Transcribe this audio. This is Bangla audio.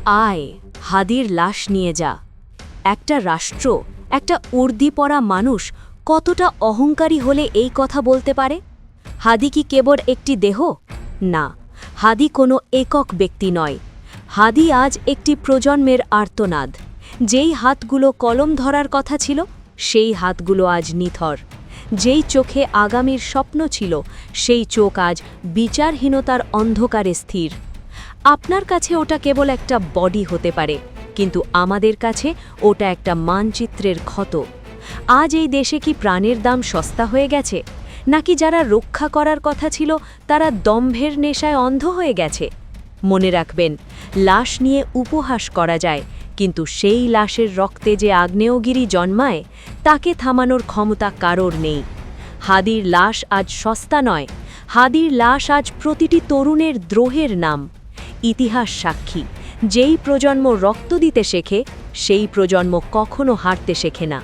আয়, হাদির লাশ নিয়ে যা। একটা রাষ্ট্র, একটা উর্দি পরা মানুষ কতটা অহংকারী হলে এই কথা বলতে পারে? হাদি কি কেবল একটি দেহ? না, হাদি কোনো একক ব্যক্তি নয়। হাদি আজ একটি প্রজন্মের আর্তনাদ। যেই হাতগুলো কলম ধরার কথা ছিল, সেই হাতগুলো আজ নিথর। যেই চোখে আগামীর স্বপ্ন ছিল, সেই চোখ আজ বিচারহীনতার অন্ধকারে স্থির। আপনার কাছে ওটা কেবল একটা বডি হতে পারে, কিন্তু আমাদের কাছে ওটা একটা মানচিত্রের ক্ষত। আজ এই দেশে কি প্রাণের দাম সস্তা হয়ে গেছে, নাকি যারা রক্ষা করার কথা ছিল তারা দম্ভের নেশায় অন্ধ হয়ে গেছে? মনে রাখবেন, লাশ নিয়ে উপহাস করা যায়, কিন্তু সেই লাশের রক্তে যে আগ্নেয়গিরি জন্মায়, তাকে থামানোর ক্ষমতা কারোর নেই। হাদির লাশ আজ সস্তা নয়, হাদির লাশ আজ প্রতিটি তরুণের দ্রোহের নাম। ইতিহাস সাক্ষী, যেই প্রজন্ম রক্ত দিতে শেখে, সেই প্রজন্ম কখনো হারতে শেখে না।